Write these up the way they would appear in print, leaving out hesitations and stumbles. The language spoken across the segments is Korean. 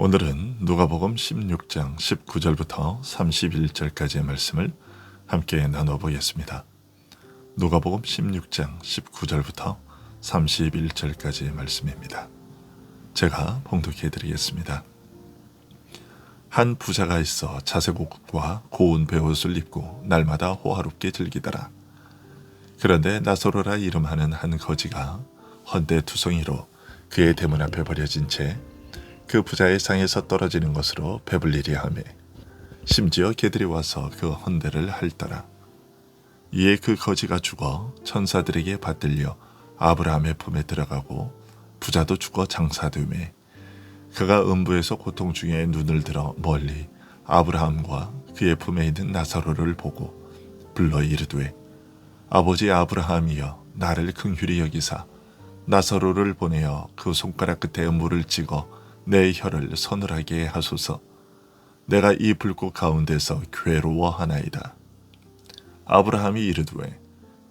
오늘은 누가복음 16장 19절부터 31절까지의 말씀을 함께 나눠보겠습니다. 누가복음 16장 19절부터 31절까지의 말씀입니다. 제가 봉독해 드리겠습니다. 한 부자가 있어 자색옷과 고운 베옷을 입고 날마다 호화롭게 즐기더라. 그런데 나사로라 이름하는 한 거지가 헌데투성이로 그의 대문 앞에 버려진 채 그 부자의 상에서 떨어지는 것으로 배불리려 하매 심지어 개들이 와서 그 헌데를 핥더라. 이에 그 거지가 죽어 천사들에게 받들려 아브라함의 품에 들어가고 부자도 죽어 장사되매 그가 음부에서 고통 중에 눈을 들어 멀리 아브라함과 그의 품에 있는 나사로를 보고 불러 이르되 아버지 아브라함이여 나를 긍휼히 여기사 나사로를 보내어 그 손가락 끝에 물을 찍어 내 혀를 서늘하게 하소서. 내가 이 불꽃 가운데서 괴로워하나이다. 아브라함이 이르되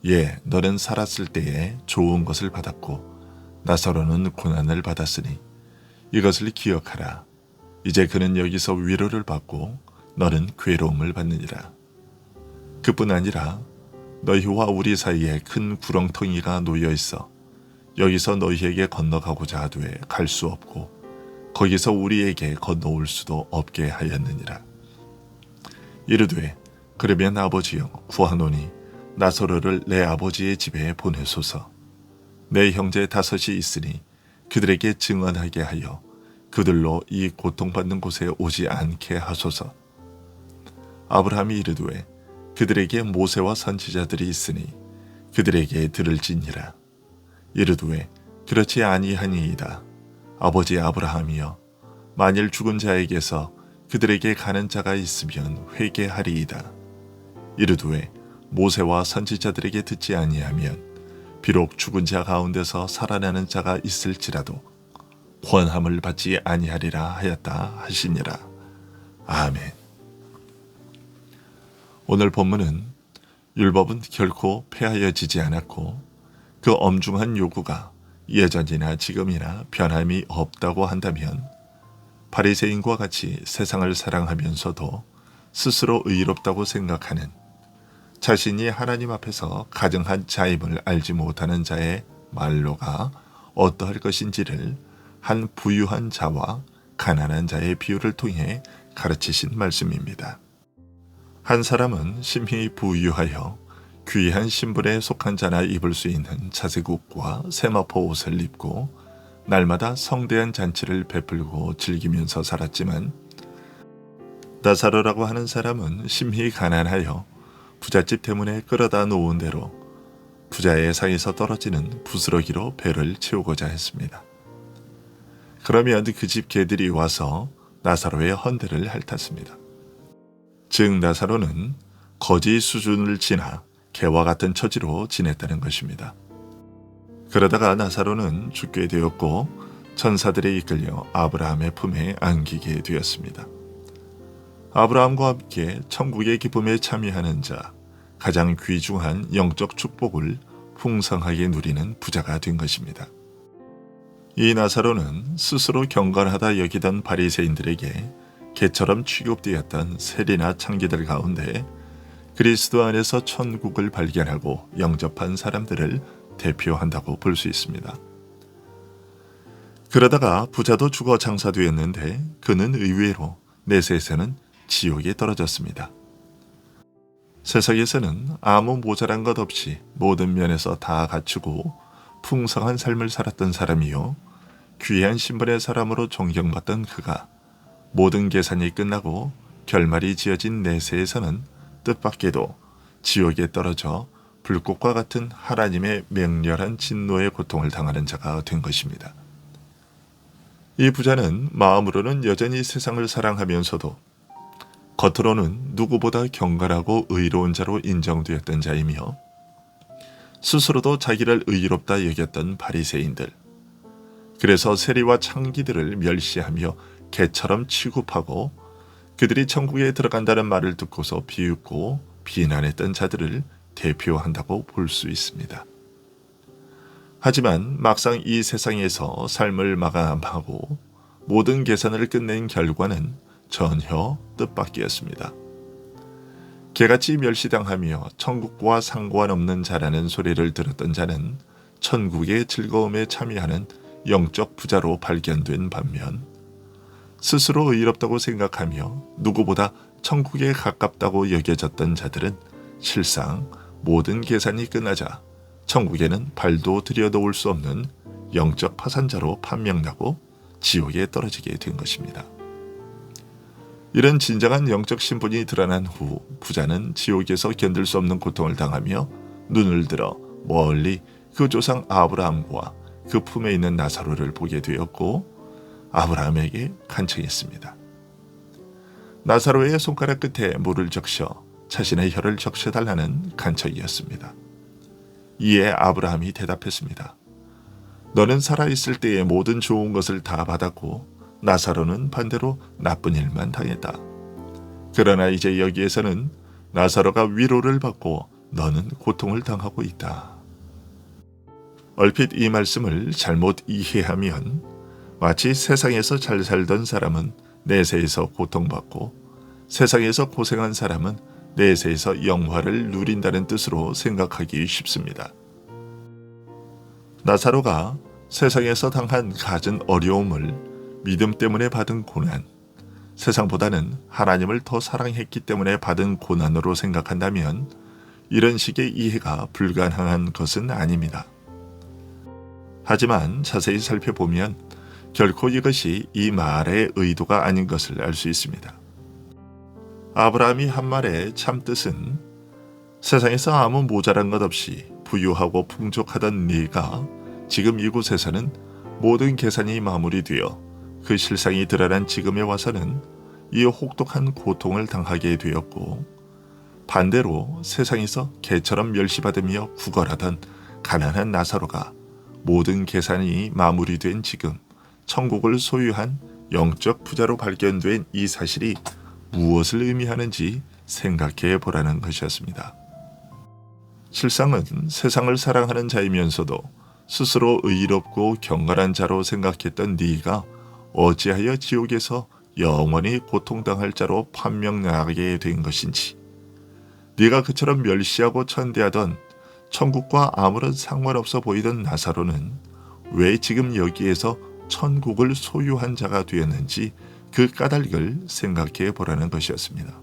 예 너는 살았을 때에 좋은 것을 받았고 나사로는 고난을 받았으니 이것을 기억하라. 이제 그는 여기서 위로를 받고 너는 괴로움을 받느니라. 그뿐 아니라 너희와 우리 사이에 큰 구렁텅이가 놓여 있어 여기서 너희에게 건너가고자 하되 갈 수 없고 거기서 우리에게 건너올 수도 없게 하였느니라. 이르되 그러면 아버지여 구하노니 나사로를 내 아버지의 집에 보내소서. 내 형제 5이 있으니 그들에게 증언하게 하여 그들로 이 고통받는 곳에 오지 않게 하소서. 아브라함이 이르되 그들에게 모세와 선지자들이 있으니 그들에게 들을지니라. 이르되 그렇지 아니하니이다. 아버지 아브라함이여 만일 죽은 자에게서 그들에게 가는 자가 있으면 회개하리이다. 이르되 모세와 선지자들에게 듣지 아니하면 비록 죽은 자 가운데서 살아나는 자가 있을지라도 권함을 받지 아니하리라 하였다 하시니라. 아멘. 오늘 본문은 율법은 결코 폐하여지지 않았고 그 엄중한 요구가 예전이나 지금이나 변함이 없다고 한다면 바리새인과 같이 세상을 사랑하면서도 스스로 의롭다고 생각하는 자신이 하나님 앞에서 가증한 자임을 알지 못하는 자의 말로가 어떠할 것인지를 한 부유한 자와 가난한 자의 비유를 통해 가르치신 말씀입니다. 한 사람은 심히 부유하여 귀한 신분에 속한 자나 입을 수 있는 자색옷과 세마포 옷을 입고 날마다 성대한 잔치를 베풀고 즐기면서 살았지만 나사로라고 하는 사람은 심히 가난하여 부잣집 때문에 끌어다 놓은 대로 부자의 상에서 떨어지는 부스러기로 배를 채우고자 했습니다. 그러면 그 집 개들이 와서 나사로의 헌데를 핥았습니다. 즉 나사로는 거지 수준을 지나 개와 같은 처지로 지냈다는 것입니다. 그러다가 나사로는 죽게 되었고 천사들에 이끌려 아브라함의 품에 안기게 되었습니다. 아브라함과 함께 천국의 기쁨에 참여하는 자, 가장 귀중한 영적 축복을 풍성하게 누리는 부자가 된 것입니다. 이 나사로는 스스로 경건하다 여기던 바리새인들에게 개처럼 취급되었던 세리나 창기들 가운데 그리스도 안에서 천국을 발견하고 영접한 사람들을 대표한다고 볼 수 있습니다. 그러다가 부자도 죽어 장사되었는데 그는 의외로 내세에서는 지옥에 떨어졌습니다. 세상에서는 아무 모자란 것 없이 모든 면에서 다 갖추고 풍성한 삶을 살았던 사람이요 귀한 신분의 사람으로 존경받던 그가 모든 계산이 끝나고 결말이 지어진 내세에서는 뜻밖에도 지옥에 떨어져 불꽃과 같은 하나님의 맹렬한 진노의 고통을 당하는 자가 된 것입니다. 이 부자는 마음으로는 여전히 세상을 사랑하면서도 겉으로는 누구보다 경건하고 의로운 자로 인정되었던 자이며 스스로도 자기를 의롭다 여겼던 바리새인들, 그래서 세리와 창기들을 멸시하며 개처럼 취급하고 그들이 천국에 들어간다는 말을 듣고서 비웃고 비난했던 자들을 대표한다고 볼 수 있습니다. 하지만 막상 이 세상에서 삶을 마감하고 모든 계산을 끝낸 결과는 전혀 뜻밖이었습니다. 개같이 멸시당하며 천국과 상관없는 자라는 소리를 들었던 자는 천국의 즐거움에 참여하는 영적 부자로 발견된 반면 스스로 의롭다고 생각하며 누구보다 천국에 가깝다고 여겨졌던 자들은 실상 모든 계산이 끝나자 천국에는 발도 들여놓을 수 없는 영적 파산자로 판명나고 지옥에 떨어지게 된 것입니다. 이런 진정한 영적 신분이 드러난 후 부자는 지옥에서 견딜 수 없는 고통을 당하며 눈을 들어 멀리 그 조상 아브라함과 그 품에 있는 나사로를 보게 되었고 아브라함에게 간청했습니다. 나사로의 손가락 끝에 물을 적셔 자신의 혀를 적셔달라는 간청이었습니다. 이에 아브라함이 대답했습니다. 너는 살아있을 때의 모든 좋은 것을 다 받았고 나사로는 반대로 나쁜 일만 당했다. 그러나 이제 여기에서는 나사로가 위로를 받고 너는 고통을 당하고 있다. 얼핏 이 말씀을 잘못 이해하면 마치 세상에서 잘 살던 사람은 내세에서 고통받고 세상에서 고생한 사람은 내세에서 영화를 누린다는 뜻으로 생각하기 쉽습니다. 나사로가 세상에서 당한 갖은 어려움을 믿음 때문에 받은 고난, 세상보다는 하나님을 더 사랑했기 때문에 받은 고난으로 생각한다면 이런 식의 이해가 불가능한 것은 아닙니다. 하지만 자세히 살펴보면 결코 이것이 이 말의 의도가 아닌 것을 알 수 있습니다. 아브라함이 한 말의 참뜻은 세상에서 아무 모자란 것 없이 부유하고 풍족하던 네가 지금 이곳에서는 모든 계산이 마무리되어 그 실상이 드러난 지금에 와서는 이 혹독한 고통을 당하게 되었고 반대로 세상에서 개처럼 멸시받으며 구걸하던 가난한 나사로가 모든 계산이 마무리된 지금 천국을 소유한 영적 부자로 발견된 이 사실이 무엇을 의미하는지 생각해 보라는 것이었습니다. 실상은 세상을 사랑하는 자이면서도 스스로 의롭고 경건한 자로 생각했던 네가 어찌하여 지옥에서 영원히 고통당할 자로 판명나게 된 것인지, 네가 그처럼 멸시하고 천대하던 천국과 아무런 상관없어 보이던 나사로는 왜 지금 여기에서 천국을 소유한 자가 되었는지 그 까닭을 생각해 보라는 것이었습니다.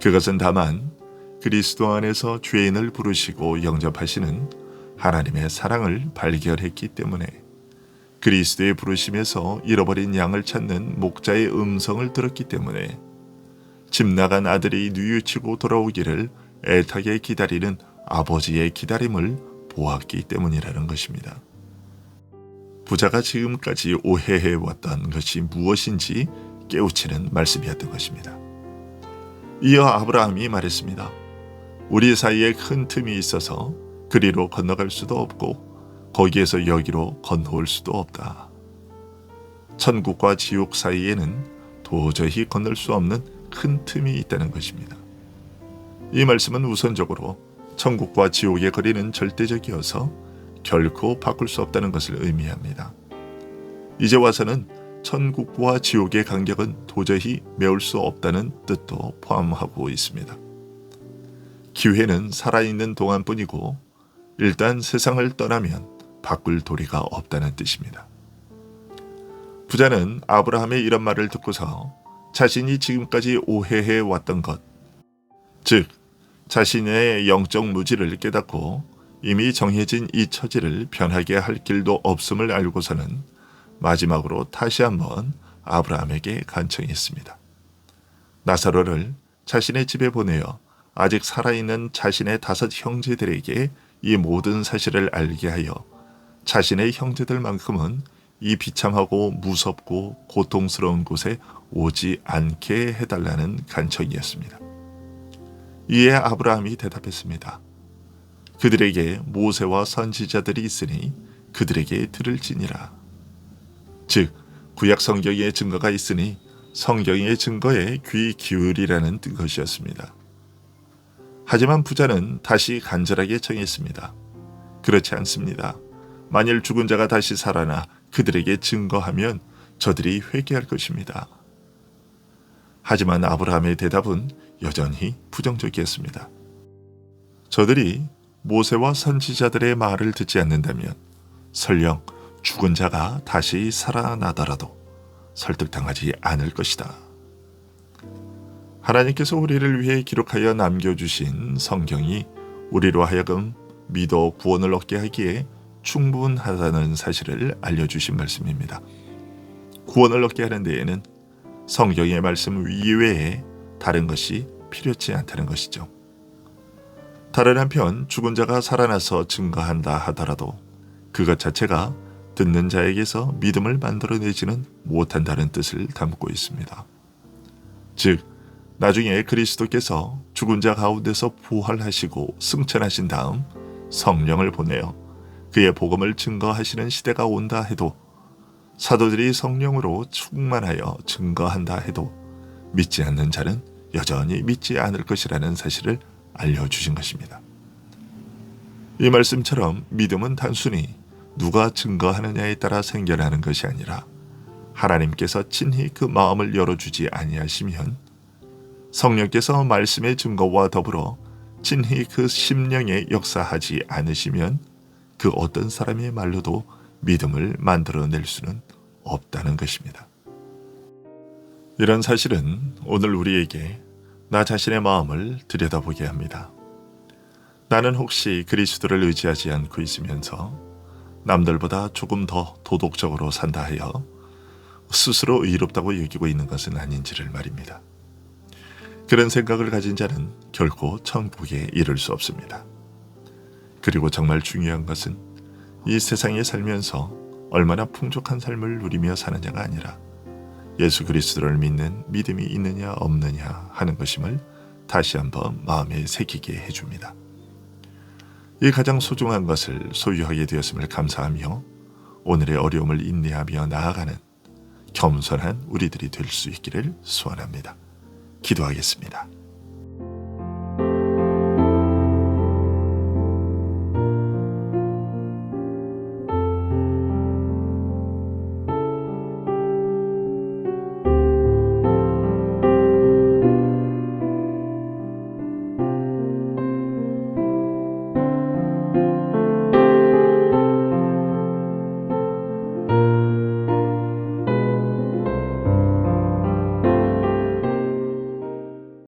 그것은 다만 그리스도 안에서 죄인을 부르시고 영접하시는 하나님의 사랑을 발견했기 때문에 그리스도의 부르심에서 잃어버린 양을 찾는 목자의 음성을 들었기 때문에 집 나간 아들이 뉘우치고 돌아오기를 애타게 기다리는 아버지의 기다림을 보았기 때문이라는 것입니다. 부자가 지금까지 오해해왔던 것이 무엇인지 깨우치는 말씀이었던 것입니다. 이어 아브라함이 말했습니다. 우리 사이에 큰 틈이 있어서 그리로 건너갈 수도 없고 거기에서 여기로 건너올 수도 없다. 천국과 지옥 사이에는 도저히 건널 수 없는 큰 틈이 있다는 것입니다. 이 말씀은 우선적으로 천국과 지옥의 거리는 절대적이어서 결코 바꿀 수 없다는 것을 의미합니다. 이제 와서는 천국과 지옥의 간격은 도저히 메울 수 없다는 뜻도 포함하고 있습니다. 기회는 살아있는 동안뿐이고 일단 세상을 떠나면 바꿀 도리가 없다는 뜻입니다. 부자는 아브라함의 이런 말을 듣고서 자신이 지금까지 오해해 왔던 것, 즉 자신의 영적 무지를 깨닫고 이미 정해진 이 처지를 변하게 할 길도 없음을 알고서는 마지막으로 다시 한번 아브라함에게 간청했습니다. 나사로를 자신의 집에 보내어 아직 살아있는 자신의 5 형제들에게 이 모든 사실을 알게 하여 자신의 형제들만큼은 이 비참하고 무섭고 고통스러운 곳에 오지 않게 해달라는 간청이었습니다. 이에 아브라함이 대답했습니다. 그들에게 모세와 선지자들이 있으니 그들에게 들을지니라. 즉 구약 성경의 증거가 있으니 성경의 증거에 귀 기울이라는 것이었습니다. 하지만 부자는 다시 간절하게 청했습니다. 그렇지 않습니다. 만일 죽은 자가 다시 살아나 그들에게 증거하면 저들이 회개할 것입니다. 하지만 아브라함의 대답은 여전히 부정적이었습니다. 저들이 모세와 선지자들의 말을 듣지 않는다면 설령 죽은 자가 다시 살아나더라도 설득당하지 않을 것이다. 하나님께서 우리를 위해 기록하여 남겨주신 성경이 우리로 하여금 믿어 구원을 얻게 하기에 충분하다는 사실을 알려주신 말씀입니다. 구원을 얻게 하는 데에는 성경의 말씀 이외에 다른 것이 필요치 않다는 것이죠. 다른 한편 죽은 자가 살아나서 증거한다 하더라도 그것 자체가 듣는 자에게서 믿음을 만들어내지는 못한다는 뜻을 담고 있습니다. 즉, 나중에 그리스도께서 죽은 자 가운데서 부활하시고 승천하신 다음 성령을 보내어 그의 복음을 증거하시는 시대가 온다 해도 사도들이 성령으로 충만하여 증거한다 해도 믿지 않는 자는 여전히 믿지 않을 것이라는 사실을 알려주신 것입니다. 이 말씀처럼 믿음은 단순히 누가 증거하느냐에 따라 생겨나는 것이 아니라 하나님께서 친히 그 마음을 열어주지 아니하시면 성령께서 말씀의 증거와 더불어 친히 그 심령에 역사하지 않으시면 그 어떤 사람의 말로도 믿음을 만들어낼 수는 없다는 것입니다. 이런 사실은 오늘 우리에게 나 자신의 마음을 들여다보게 합니다. 나는 혹시 그리스도를 의지하지 않고 있으면서 남들보다 조금 더 도덕적으로 산다 하여 스스로 의롭다고 여기고 있는 것은 아닌지를 말입니다. 그런 생각을 가진 자는 결코 천국에 이를 수 없습니다. 그리고 정말 중요한 것은 이 세상에 살면서 얼마나 풍족한 삶을 누리며 사느냐가 아니라 예수 그리스도를 믿는 믿음이 있느냐 없느냐 하는 것임을 다시 한번 마음에 새기게 해줍니다. 이 가장 소중한 것을 소유하게 되었음을 감사하며 오늘의 어려움을 인내하며 나아가는 겸손한 우리들이 될 수 있기를 소원합니다. 기도하겠습니다.